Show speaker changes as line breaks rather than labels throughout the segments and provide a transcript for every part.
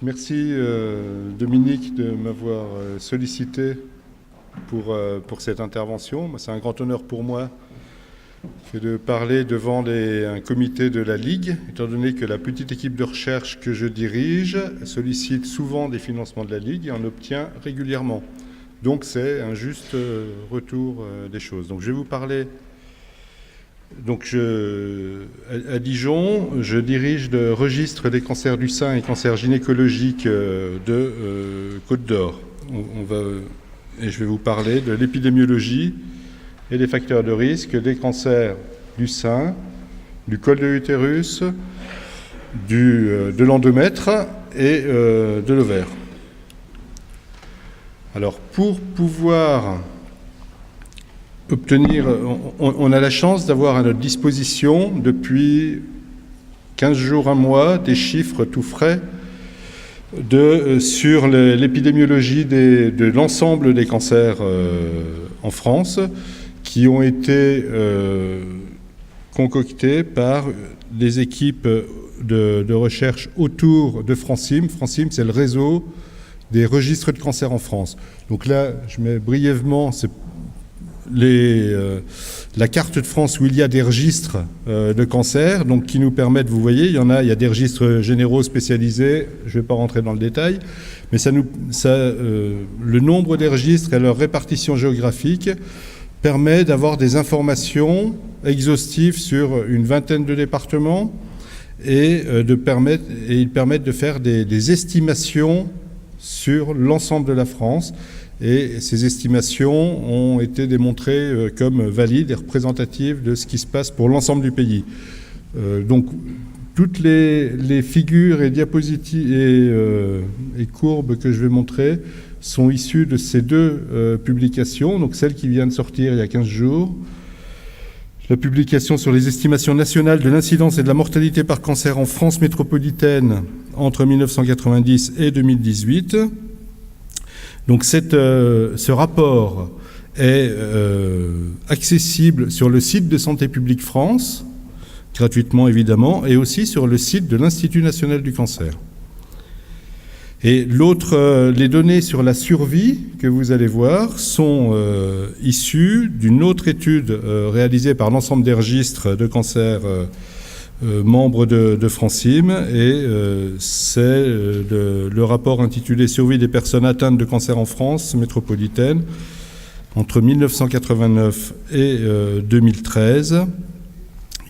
Merci Dominique de m'avoir sollicité pour cette intervention. C'est un grand honneur pour moi de parler devant un comité de la Ligue, étant donné que la petite équipe de recherche que je dirige sollicite souvent des financements de la Ligue et en obtient régulièrement. Donc c'est un juste retour des choses. Donc je vais vous parler. À Dijon, je dirige le registre des cancers du sein et cancers gynécologiques de Côte d'Or. Et je vais vous parler de l'épidémiologie et des facteurs de risque des cancers du sein, du col de l'utérus, de l'endomètre et de l'ovaire. Alors, pour pouvoir obtenir, on a la chance d'avoir à notre disposition depuis 15 jours, un mois, des chiffres tout frais sur l'épidémiologie de l'ensemble des cancers en France, qui ont été concoctés par des équipes de recherche autour de Francim. Francim, c'est le réseau des registres de cancer en France. Donc là, je mets brièvement la carte de France où il y a des registres de cancer, donc qui nous permettent, vous voyez, il y a des registres généraux spécialisés, je ne vais pas rentrer dans le détail, mais le nombre des registres et leur répartition géographique permet d'avoir des informations exhaustives sur une vingtaine de départements et ils permettent de faire des estimations sur l'ensemble de la France. Et ces estimations ont été démontrées comme valides et représentatives de ce qui se passe pour l'ensemble du pays. Donc, toutes les figures et diapositives et courbes que je vais montrer sont issues de ces deux publications, donc celle qui vient de sortir il y a 15 jours, la publication sur les estimations nationales de l'incidence et de la mortalité par cancer en France métropolitaine entre 1990 et 2018. Donc ce rapport est accessible sur le site de Santé publique France, gratuitement évidemment, et aussi sur le site de l'Institut national du cancer. Et les données sur la survie que vous allez voir sont issues d'une autre étude réalisée par l'ensemble des registres de cancer membres de Francim, et c'est le rapport intitulé « Survie des personnes atteintes de cancer en France métropolitaine entre 1989 et 2013 »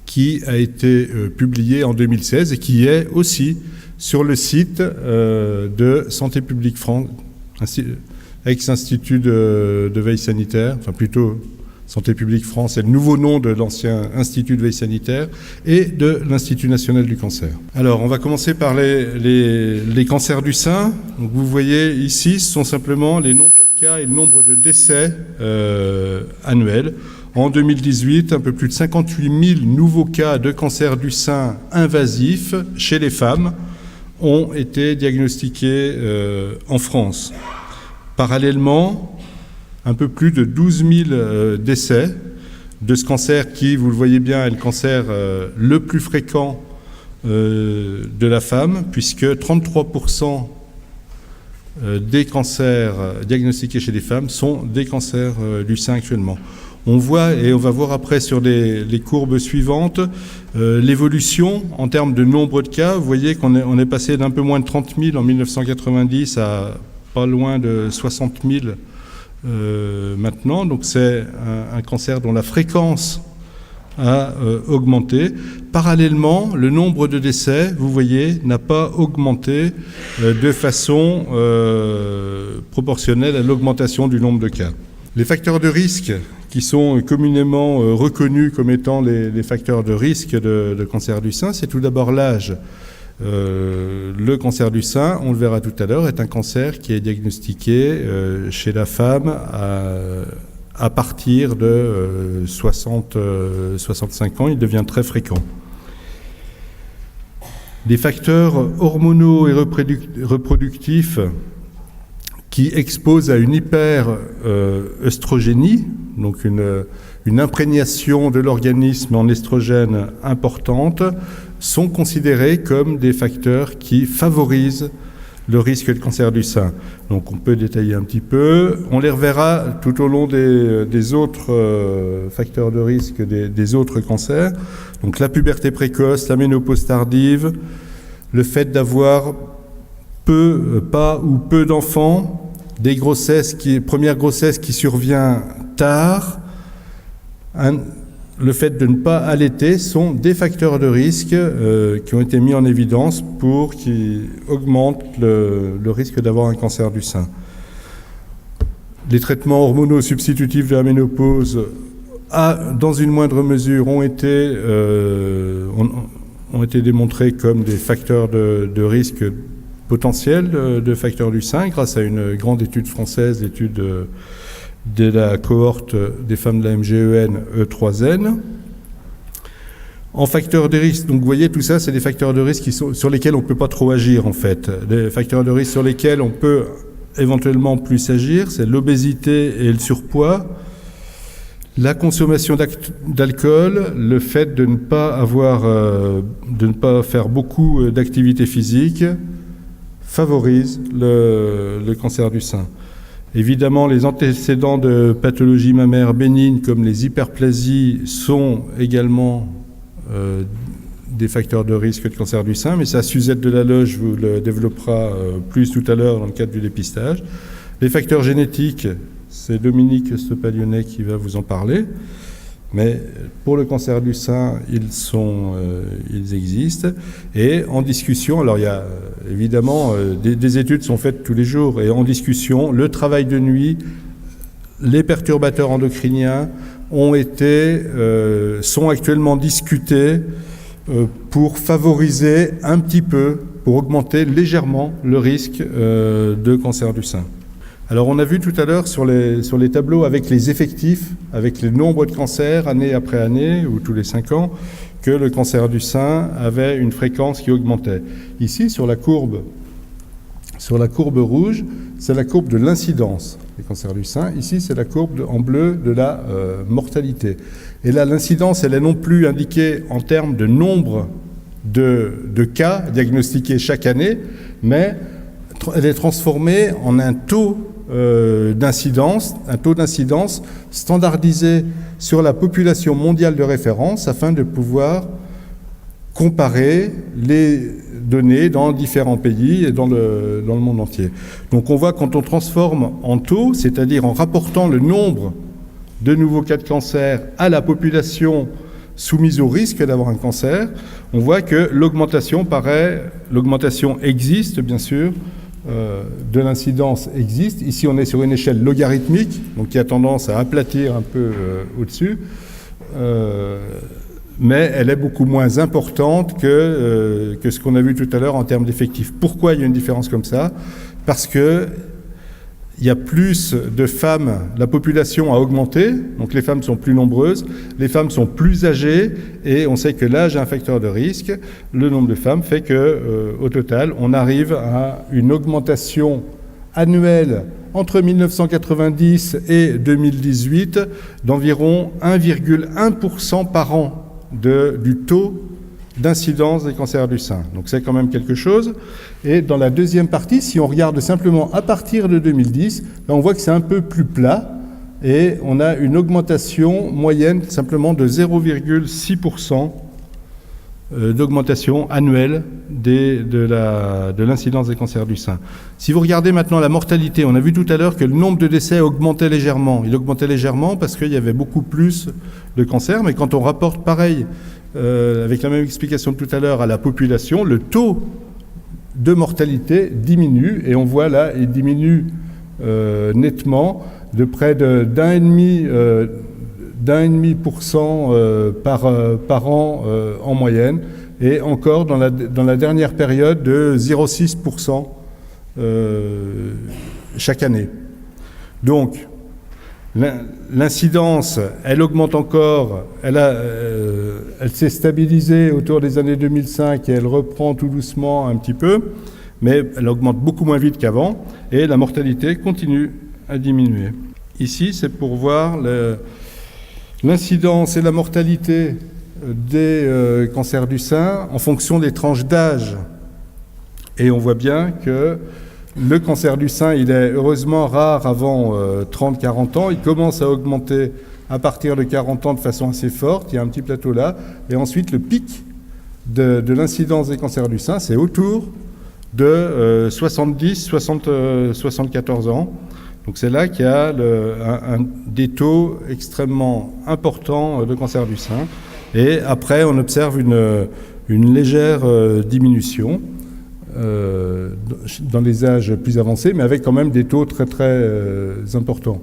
qui a été publié en 2016 et qui est aussi sur le site de Santé publique France, ex-institut de veille sanitaire, enfin plutôt Santé publique France, c'est le nouveau nom de l'ancien Institut de veille sanitaire, et de l'Institut national du cancer. Alors, on va commencer par les cancers du sein. Donc, vous voyez ici, ce sont simplement les nombres de cas et le nombre de décès annuels. En 2018, un peu plus de 58 000 nouveaux cas de cancer du sein invasif chez les femmes ont été diagnostiqués en France. Parallèlement, un peu plus de 12 000 décès de ce cancer qui, vous le voyez bien, est le cancer le plus fréquent de la femme, puisque 33% des cancers diagnostiqués chez les femmes sont des cancers du sein actuellement. On voit, et on va voir après sur les courbes suivantes, l'évolution en termes de nombre de cas. Vous voyez qu'on est passé d'un peu moins de 30 000 en 1990 à pas loin de 60 000 maintenant. Donc c'est un cancer dont la fréquence a augmenté. Parallèlement, le nombre de décès, vous voyez, n'a pas augmenté de façon proportionnelle à l'augmentation du nombre de cas. Les facteurs de risque qui sont communément reconnus comme étant les facteurs de risque de cancer du sein, c'est tout d'abord l'âge. Le cancer du sein, on le verra tout à l'heure, est un cancer qui est diagnostiqué chez la femme à partir de 60-65 ans. Il devient très fréquent. Les facteurs hormonaux et reproductifs qui exposent à une hyper-œstrogénie, donc une imprégnation de l'organisme en estrogène importante, sont considérés comme des facteurs qui favorisent le risque de cancer du sein. Donc on peut détailler un petit peu. On les reverra tout au long des autres facteurs de risque des autres cancers. Donc la puberté précoce, la ménopause tardive, le fait d'avoir pas ou peu d'enfants, des premières grossesses qui survient tard, le fait de ne pas allaiter sont des facteurs de risque qui ont été mis en évidence qui augmentent le risque d'avoir un cancer du sein. Les traitements hormonaux substitutifs de la ménopause, dans une moindre mesure, ont été démontrés comme des facteurs de risque potentiels de facteurs du sein grâce à une grande étude française, l'étude de la cohorte des femmes de la MGEN E3N. En facteurs de risque, donc vous voyez tout ça, c'est des facteurs de risque sur lesquels on ne peut pas trop agir en fait. Des facteurs de risque sur lesquels on peut éventuellement plus agir, c'est l'obésité et le surpoids, la consommation d'alcool, le fait de ne pas faire beaucoup d'activité physique favorise le cancer du sein. Évidemment, les antécédents de pathologies mammaires bénignes comme les hyperplasies sont également des facteurs de risque de cancer du sein, mais ça, Suzette Delaloge vous le développera plus tout à l'heure dans le cadre du dépistage. Les facteurs génétiques, c'est Dominique Stopalionnet qui va vous en parler, mais pour le cancer du sein, ils existent. Et en discussion, alors il y a évidemment des études sont faites tous les jours, et en discussion, le travail de nuit, les perturbateurs endocriniens sont actuellement discutés pour favoriser un petit peu, pour augmenter légèrement le risque de cancer du sein. Alors on a vu tout à l'heure sur les tableaux avec les effectifs, avec les nombres de cancers année après année ou tous les 5 ans, que le cancer du sein avait une fréquence qui augmentait. Ici sur la courbe rouge, c'est la courbe de l'incidence des cancers du sein. Ici c'est la courbe en bleu de la mortalité. Et là l'incidence elle est non plus indiquée en termes de nombre de cas diagnostiqués chaque année, mais elle est transformée en un taux d'incidence standardisé sur la population mondiale de référence afin de pouvoir comparer les données dans différents pays et dans le monde entier. Donc on voit quand on transforme en taux, c'est-à-dire en rapportant le nombre de nouveaux cas de cancer à la population soumise au risque d'avoir un cancer, on voit que l'augmentation existe bien sûr, de l'incidence existe. Ici, on est sur une échelle logarithmique, donc qui a tendance à aplatir un peu au-dessus, mais elle est beaucoup moins importante que ce qu'on a vu tout à l'heure en termes d'effectifs. Pourquoi il y a une différence comme ça ? Parce que il y a plus de femmes, la population a augmenté, donc les femmes sont plus nombreuses, les femmes sont plus âgées, et on sait que l'âge est un facteur de risque. Le nombre de femmes fait que, au total, on arrive à une augmentation annuelle entre 1990 et 2018 d'environ 1,1% par an du taux d'incidence des cancers du sein. Donc c'est quand même quelque chose. Et dans la deuxième partie, si on regarde simplement à partir de 2010, là on voit que c'est un peu plus plat et on a une augmentation moyenne simplement de 0,6% d'augmentation annuelle de l'incidence des cancers du sein. Si vous regardez maintenant la mortalité, on a vu tout à l'heure que le nombre de décès augmentait légèrement. Il augmentait légèrement parce qu'il y avait beaucoup plus de cancers, mais quand on rapporte pareil, avec la même explication que tout à l'heure à la population, le taux de mortalité diminue, et on voit là, il diminue nettement de près d'1,5% par an en moyenne, et encore dans la dernière période de 0,6% chaque année. Donc l'incidence, elle augmente encore, elle s'est stabilisée autour des années 2005 et elle reprend tout doucement un petit peu, mais elle augmente beaucoup moins vite qu'avant, et la mortalité continue à diminuer. Ici, c'est pour voir l'incidence et la mortalité des cancers du sein en fonction des tranches d'âge. Et on voit bien que Le cancer du sein, il est heureusement rare avant 30-40 ans. Il commence à augmenter à partir de 40 ans de façon assez forte. Il y a un petit plateau là. Et ensuite, le pic de l'incidence des cancers du sein, c'est autour de 70-74 ans. Donc c'est là qu'il y a des taux extrêmement importants de cancer du sein. Et après, on observe une légère diminution dans les âges plus avancés, mais avec quand même des taux très très importants.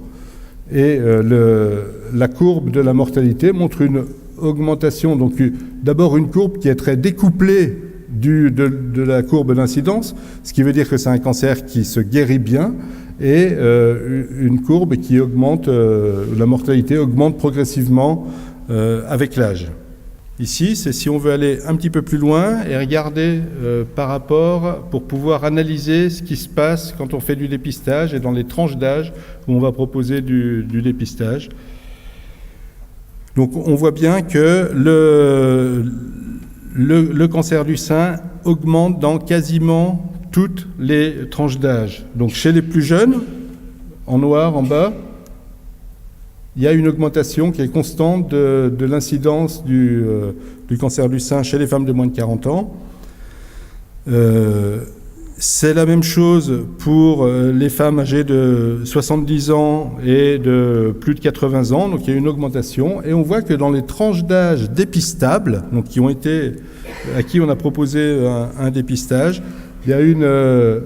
Et la courbe de la mortalité montre une augmentation, donc d'abord une courbe qui est très découplée de la courbe d'incidence, ce qui veut dire que c'est un cancer qui se guérit bien, et une courbe qui augmente, la mortalité augmente progressivement avec l'âge. Ici, c'est si on veut aller un petit peu plus loin et regarder par rapport, pour pouvoir analyser ce qui se passe quand on fait du dépistage et dans les tranches d'âge où on va proposer du dépistage. Donc on voit bien que le cancer du sein augmente dans quasiment toutes les tranches d'âge. Donc chez les plus jeunes, en noir en bas, il y a une augmentation qui est constante de l'incidence du cancer du sein chez les femmes de moins de 40 ans. C'est la même chose pour les femmes âgées de 70 ans et de plus de 80 ans, donc il y a une augmentation. Et on voit que dans les tranches d'âge dépistables, donc à qui on a proposé un dépistage, il y a une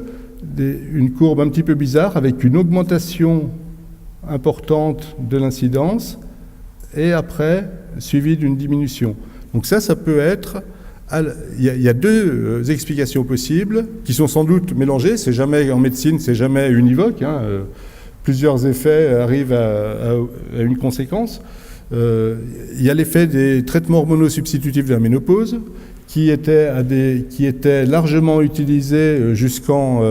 courbe un petit peu bizarre avec une augmentation importante de l'incidence et après suivi d'une diminution. Donc ça peut être... Il y a deux explications possibles qui sont sans doute mélangées. C'est jamais, en médecine, c'est jamais univoque. Plusieurs effets arrivent à une conséquence. Il y a l'effet des traitements hormonaux substitutifs de la ménopause qui étaient largement utilisés jusqu'en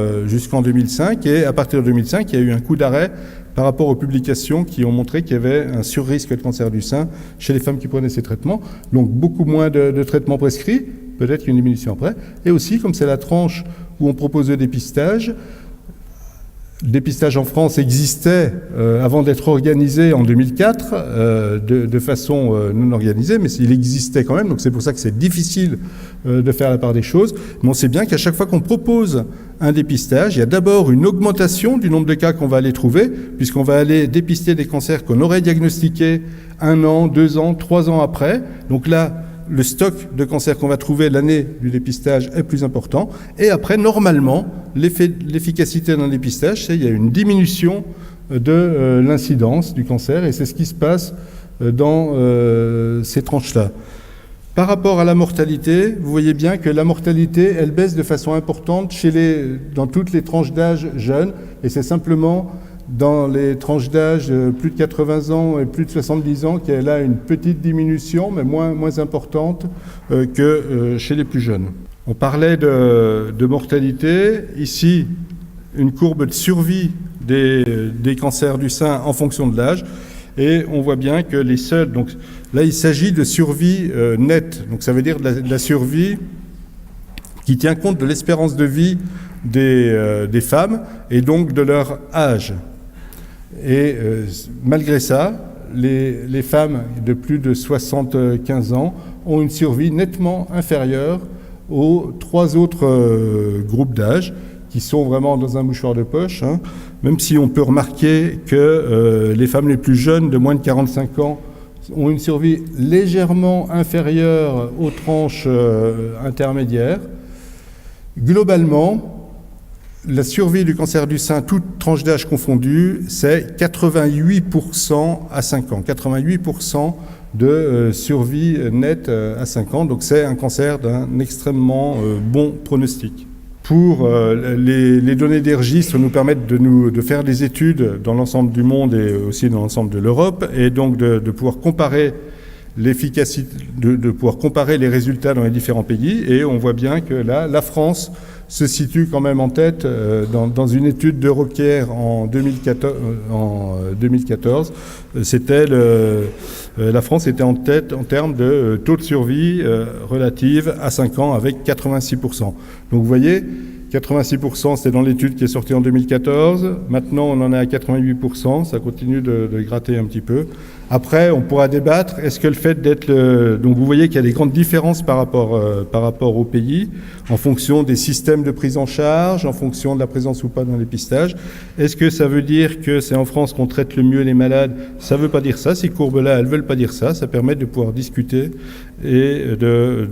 2005. Et à partir de 2005, il y a eu un coup d'arrêt par rapport aux publications qui ont montré qu'il y avait un surrisque de cancer du sein chez les femmes qui prenaient ces traitements. Donc beaucoup moins de traitements prescrits, peut-être qu'une diminution après. Et aussi, comme c'est la tranche où on propose le dépistage, le dépistage en France existait avant d'être organisé en 2004 de façon non organisée, mais il existait quand même, donc c'est pour ça que c'est difficile de faire la part des choses. Mais on sait bien qu'à chaque fois qu'on propose un dépistage, il y a d'abord une augmentation du nombre de cas qu'on va aller trouver, puisqu'on va aller dépister des cancers qu'on aurait diagnostiqués 1 an, 2 ans, 3 ans après. Donc là, le stock de cancers qu'on va trouver l'année du dépistage est plus important. Et après, normalement, l'efficacité d'un dépistage, c'est qu'il y a une diminution de l'incidence du cancer, et c'est ce qui se passe dans ces tranches-là. Par rapport à la mortalité, vous voyez bien que la mortalité, elle baisse de façon importante dans toutes les tranches d'âge jeunes, et c'est simplement dans les tranches d'âge plus de 80 ans et plus de 70 ans qu'il y a là une petite diminution, mais moins importante que chez les plus jeunes. On parlait de mortalité. Ici, une courbe de survie des cancers du sein en fonction de l'âge. Et on voit bien que les seuls... Donc là, il s'agit de survie nette. Donc ça veut dire de la survie qui tient compte de l'espérance de vie des femmes et donc de leur âge. Et malgré ça, les femmes de plus de 75 ans ont une survie nettement inférieure aux 3 autres groupes d'âge qui sont vraiment dans un mouchoir de poche, même si on peut remarquer que les femmes les plus jeunes, de moins de 45 ans, ont une survie légèrement inférieure aux tranches intermédiaires. Globalement, la survie du cancer du sein, toute tranche d'âge confondue, c'est 88% à 5 ans. 88% de survie nette à 5 ans. Donc c'est un cancer d'un extrêmement bon pronostic. Pour les données des registres nous permettent de faire des études dans l'ensemble du monde et aussi dans l'ensemble de l'Europe, et donc de pouvoir comparer l'efficacité, de pouvoir comparer les résultats dans les différents pays. Et on voit bien que là, la France se situe quand même en tête dans une étude d'Eurocare en 2014. La France était en tête en termes de taux de survie relative à 5 ans avec 86%. Donc vous voyez 86%, c'était dans l'étude qui est sortie en 2014. Maintenant, on en est à 88%. Ça continue de gratter un petit peu. Après, on pourra débattre. Est-ce que le fait d'être... Donc, vous voyez qu'il y a des grandes différences par rapport au pays, en fonction des systèmes de prise en charge, en fonction de la présence ou pas d'un dépistage. Est-ce que ça veut dire que c'est en France qu'on traite le mieux les malades? Ça ne veut pas dire ça. Ces courbes-là, elles ne veulent pas dire ça. Ça permet de pouvoir discuter et de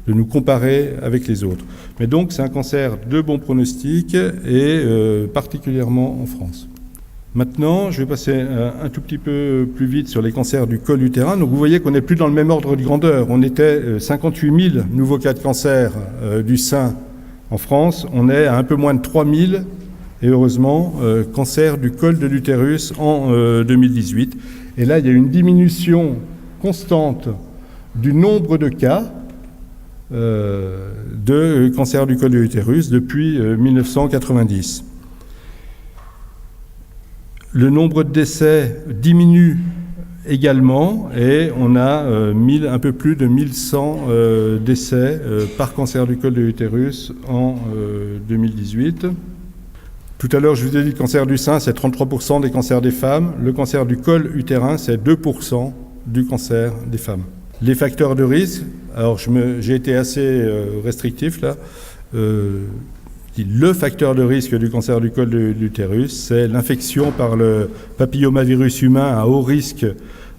nous comparer avec les autres. Mais donc, c'est un cancer de bon pronostic et particulièrement en France. Maintenant, je vais passer un tout petit peu plus vite sur les cancers du col utérin. Donc, vous voyez qu'on n'est plus dans le même ordre de grandeur. On était 58 000 nouveaux cas de cancer du sein en France. On est à un peu moins de 3 000, et heureusement, cancer du col de l'utérus en 2018. Et là, il y a une diminution constante du nombre de cas de cancer du col de l'utérus depuis 1990. Le nombre de décès diminue également et on a un peu plus de 1100 décès par cancer du col de l'utérus en 2018. Tout à l'heure, je vous ai dit que le cancer du sein, c'est 33% des cancers des femmes. Le cancer du col utérin, c'est 2% du cancer des femmes. Les facteurs de risque, alors j'ai été assez restrictif là. Le facteur de risque du cancer du col de l'utérus, c'est l'infection par le papillomavirus humain à haut risque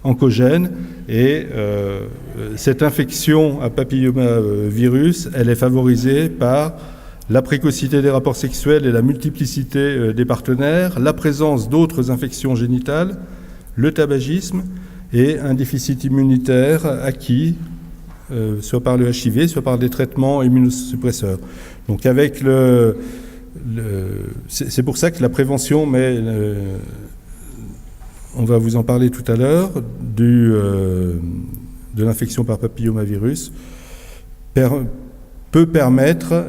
oncogène. Et cette infection à papillomavirus, elle est favorisée par la précocité des rapports sexuels et la multiplicité des partenaires, la présence d'autres infections génitales, le tabagisme et un déficit immunitaire acquis, soit par le HIV, soit par des traitements immunosuppresseurs. Donc avec c'est pour ça que la prévention, mais on va vous en parler tout à l'heure, de l'infection par papillomavirus, peut permettre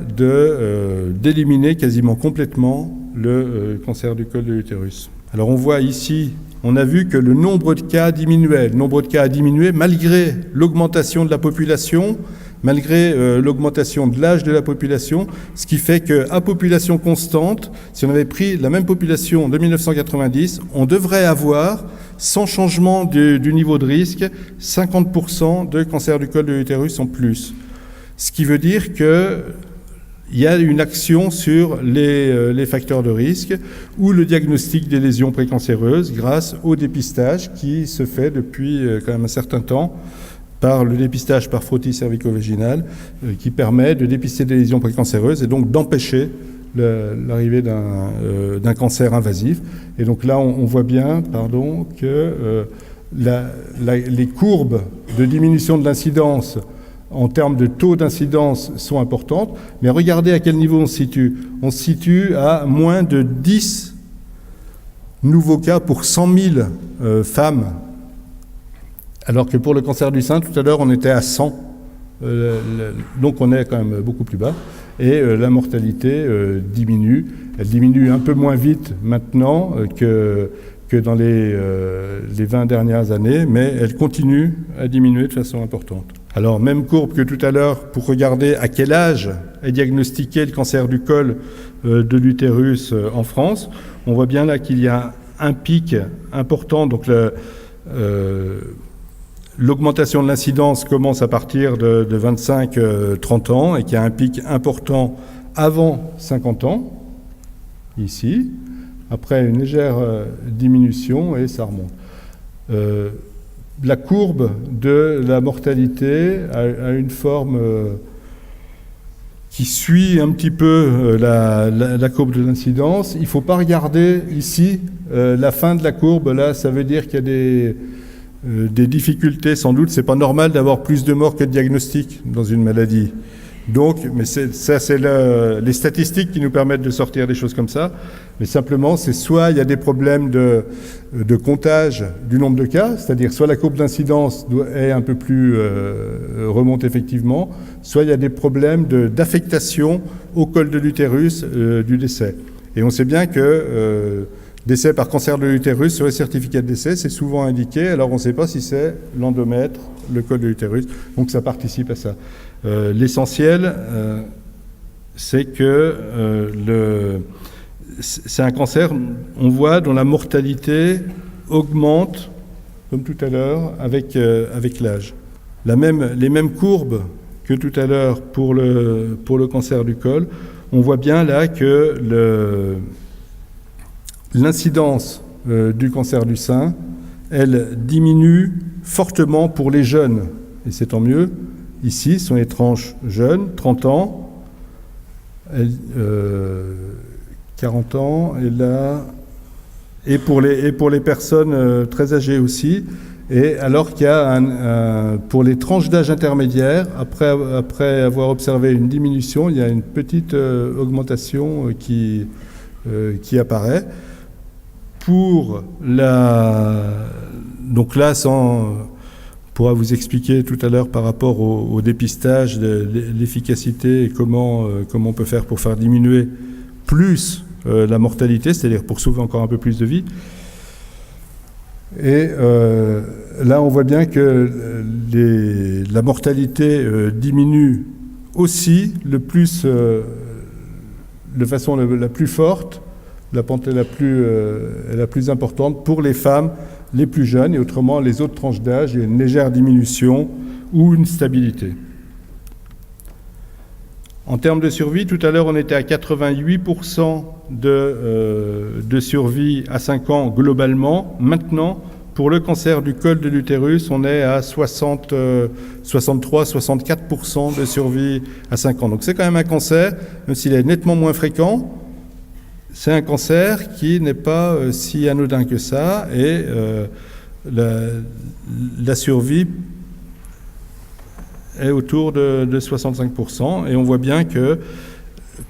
d'éliminer quasiment complètement le cancer du col de l'utérus. Alors on voit ici, on a vu que le nombre de cas diminuait. Le nombre de cas a diminué malgré l'augmentation de la population, malgré l'augmentation de l'âge de la population, ce qui fait qu'à population constante, si on avait pris la même population de 1990, on devrait avoir, sans changement du niveau de risque, 50% de cancer du col de l'utérus en plus. Ce qui veut dire qu'il y a une action sur les facteurs de risque ou le diagnostic des lésions précancéreuses grâce au dépistage qui se fait depuis quand même un certain temps par le dépistage par frottis cervico-vaginal qui permet de dépister des lésions précancéreuses et donc d'empêcher l'arrivée d'un cancer invasif. Et donc là, on voit bien que les courbes de diminution de l'incidence en termes de taux d'incidence sont importantes, mais regardez à quel niveau on se situe. On se situe à moins de 10 nouveaux cas pour 100 000 femmes, alors que pour le cancer du sein, tout à l'heure, on était à 100. Donc on est quand même beaucoup plus bas. Et la mortalité diminue. Elle diminue un peu moins vite maintenant que dans les 20 dernières années, mais elle continue à diminuer de façon importante. Alors, même courbe que tout à l'heure, pour regarder à quel âge est diagnostiqué le cancer du col de l'utérus en France. On voit bien là qu'il y a un pic important, donc l'augmentation de l'incidence commence à partir de 25-30 ans et qu'il y a un pic important avant 50 ans, ici, après une légère diminution et ça remonte. La courbe de la mortalité a une forme qui suit un petit peu la courbe de l'incidence. Il ne faut pas regarder ici la fin de la courbe. Là, ça veut dire qu'il y a des difficultés. Sans doute, ce n'est pas normal d'avoir plus de morts que de diagnostics dans une maladie. Donc, mais c'est les statistiques qui nous permettent de sortir des choses comme ça. Mais simplement, c'est soit il y a des problèmes de comptage du nombre de cas, c'est-à-dire soit la courbe d'incidence est un peu plus remonte effectivement, soit il y a des problèmes d'affectation au col de l'utérus du décès. Et on sait bien que décès par cancer de l'utérus sur les certificats de décès, c'est souvent indiqué. Alors on ne sait pas si c'est l'endomètre, le col de l'utérus, donc ça participe à ça. L'essentiel, c'est que c'est un cancer, on voit, dont la mortalité augmente, comme tout à l'heure, avec l'âge. Les mêmes courbes que tout à l'heure pour le cancer du col, on voit bien là que l'incidence du cancer du sein, elle diminue fortement pour les jeunes, et c'est tant mieux. Ici, ce sont les tranches jeunes, 30 ans, 40 ans, et là, et pour les personnes très âgées aussi. Et alors qu'il y a pour les tranches d'âge intermédiaires, après avoir observé une diminution, il y a une petite augmentation qui apparaît. Donc là, on pourra vous expliquer tout à l'heure par rapport au dépistage, l'efficacité et comment on peut faire pour faire diminuer plus la mortalité, c'est-à-dire pour sauver encore un peu plus de vie. Et là, on voit bien que la mortalité diminue aussi de façon la plus forte, la pente est la plus importante pour les femmes les plus jeunes, et autrement, les autres tranches d'âge, il y a une légère diminution ou une stabilité. En termes de survie, tout à l'heure, on était à 88% de survie à 5 ans globalement. Maintenant, pour le cancer du col de l'utérus, on est à 63-64% de survie à 5 ans. Donc c'est quand même un cancer, même s'il est nettement moins fréquent, c'est un cancer qui n'est pas si anodin que ça, et la survie est autour de 65%, et on voit bien que,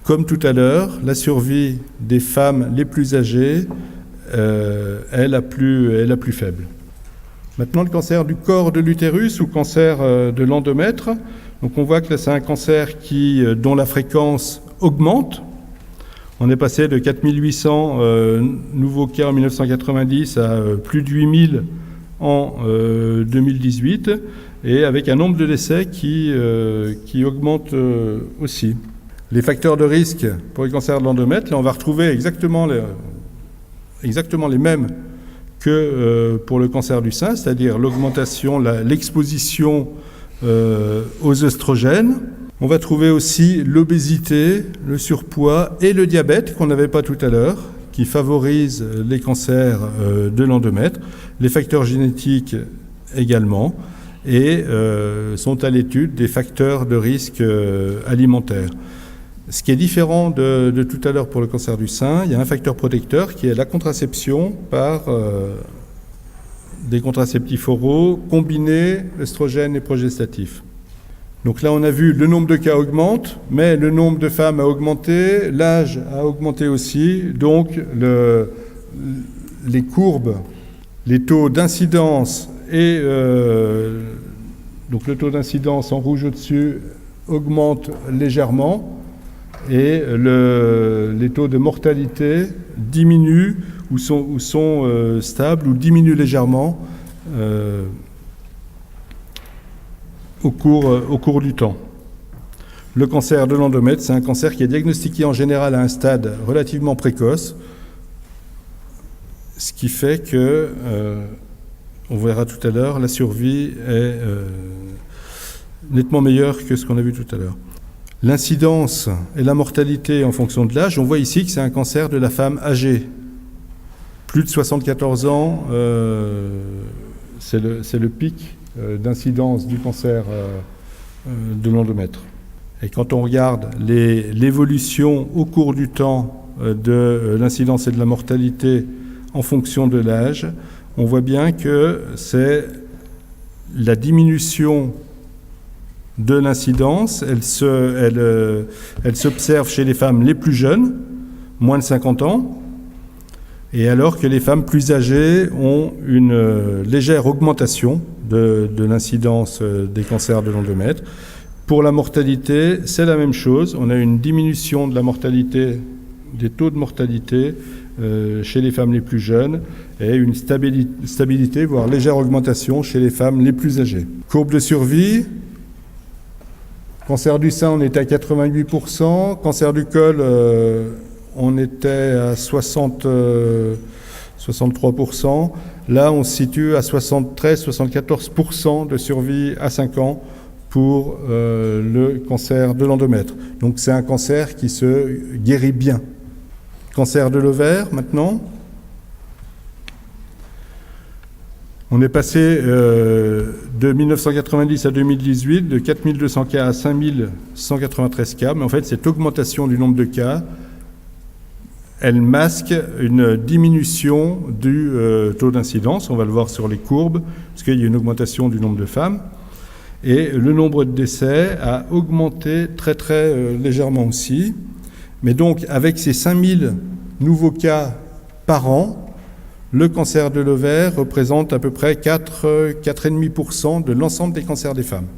comme tout à l'heure, la survie des femmes les plus âgées est la plus faible. Maintenant, le cancer du corps de l'utérus ou cancer de l'endomètre. Donc on voit que là, c'est un cancer dont la fréquence augmente. On est passé de 4800 nouveaux cas en 1990 à plus de 8000 en 2018, et avec un nombre de décès qui augmente aussi. Les facteurs de risque pour le cancer de l'endomètre, là on va retrouver exactement les mêmes que pour le cancer du sein, c'est-à-dire l'augmentation, l'exposition aux œstrogènes. On va trouver aussi l'obésité, le surpoids et le diabète qu'on n'avait pas tout à l'heure, qui favorisent les cancers de l'endomètre. Les facteurs génétiques également, et sont à l'étude des facteurs de risque alimentaire. Ce qui est différent de tout à l'heure pour le cancer du sein, il y a un facteur protecteur qui est la contraception par des contraceptifs oraux combinés, œstrogènes et progestatifs. Donc là, on a vu le nombre de cas augmente, mais le nombre de femmes a augmenté, l'âge a augmenté aussi, donc les courbes, les taux d'incidence et donc le taux d'incidence en rouge au-dessus augmente légèrement, et les taux de mortalité diminuent ou sont stables ou diminuent légèrement au cours du temps. Le cancer de l'endomètre, c'est un cancer qui est diagnostiqué en général à un stade relativement précoce, ce qui fait que, on verra tout à l'heure, la survie est nettement meilleure que ce qu'on a vu tout à l'heure. L'incidence et la mortalité en fonction de l'âge, on voit ici que c'est un cancer de la femme âgée. Plus de 74 ans, c'est le pic d'incidence du cancer de l'endomètre. Et quand on regarde l'évolution au cours du temps de l'incidence et de la mortalité en fonction de l'âge, on voit bien que c'est la diminution de l'incidence, elle s'observe chez les femmes les plus jeunes, moins de 50 ans, et alors que les femmes plus âgées ont une légère augmentation de l'incidence des cancers de l'endomètre. Pour la mortalité, c'est la même chose. On a une diminution de la mortalité, des taux de mortalité chez les femmes les plus jeunes, et une stabilité, voire légère augmentation chez les femmes les plus âgées. Courbe de survie, Cancer du sein, on était à 88%. Cancer du col, on était à 63%. Là, on se situe à 73-74% de survie à 5 ans pour le cancer de l'endomètre. Donc c'est un cancer qui se guérit bien. Cancer de l'ovaire, maintenant. On est passé de 1990 à 2018, de 4200 cas à 5193 cas. Mais en fait, cette augmentation du nombre de cas, elle masque une diminution du taux d'incidence. On va le voir sur les courbes, parce qu'il y a une augmentation du nombre de femmes. Et le nombre de décès a augmenté très très légèrement aussi. Mais donc, avec ces 5000 nouveaux cas par an, le cancer de l'ovaire représente à peu près 4,5% de l'ensemble des cancers des femmes.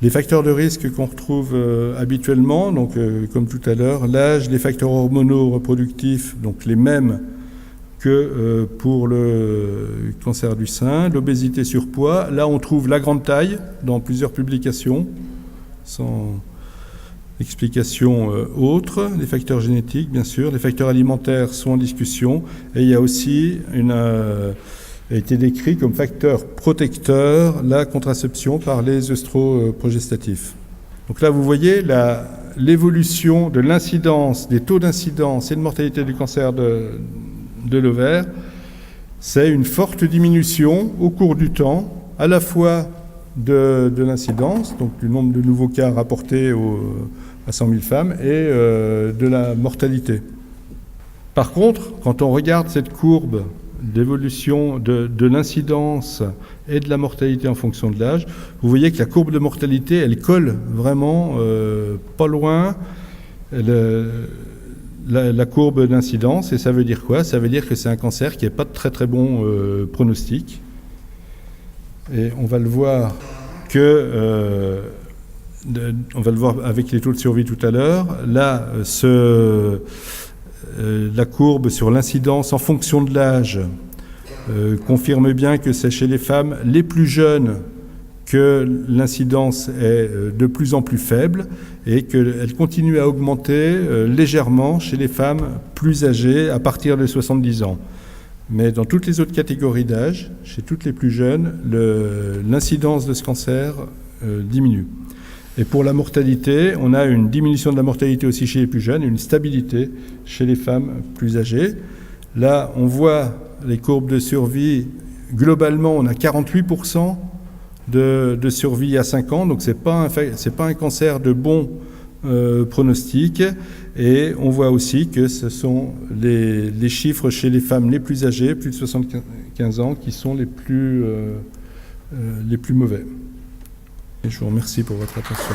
Les facteurs de risque qu'on retrouve habituellement, donc comme tout à l'heure, l'âge, les facteurs hormonaux reproductifs, donc les mêmes que pour le cancer du sein, l'obésité, surpoids. Là, on trouve la grande taille dans plusieurs publications, sans explication autre. Les facteurs génétiques, bien sûr. Les facteurs alimentaires sont en discussion. Et il y a aussi a été décrit comme facteur protecteur la contraception par les œstroprogestatifs. Donc là, vous voyez l'évolution de l'incidence, des taux d'incidence et de mortalité du cancer de l'ovaire. C'est une forte diminution au cours du temps, à la fois de l'incidence, donc du nombre de nouveaux cas rapportés à 100 000 femmes, et de la mortalité. Par contre, quand on regarde cette courbe d'évolution de l'incidence et de la mortalité en fonction de l'âge, vous voyez que la courbe de mortalité, elle colle vraiment pas loin la courbe d'incidence. Et ça veut dire quoi? Ça veut dire que c'est un cancer qui n'est pas de très très bon pronostic. Et on va le voir on va le voir avec les taux de survie tout à l'heure. Là, la courbe sur l'incidence en fonction de l'âge confirme bien que c'est chez les femmes les plus jeunes que l'incidence est de plus en plus faible et qu'elle continue à augmenter légèrement chez les femmes plus âgées à partir de 70 ans. Mais dans toutes les autres catégories d'âge, chez toutes les plus jeunes, l'incidence de ce cancer diminue. Et pour la mortalité, on a une diminution de la mortalité aussi chez les plus jeunes, une stabilité chez les femmes plus âgées. Là, on voit les courbes de survie. Globalement, on a 48% de survie à 5 ans, donc c'est pas un cancer de bon pronostic. Et on voit aussi que ce sont les chiffres chez les femmes les plus âgées, plus de 75 ans, qui sont les plus mauvais. Et je vous remercie pour votre attention.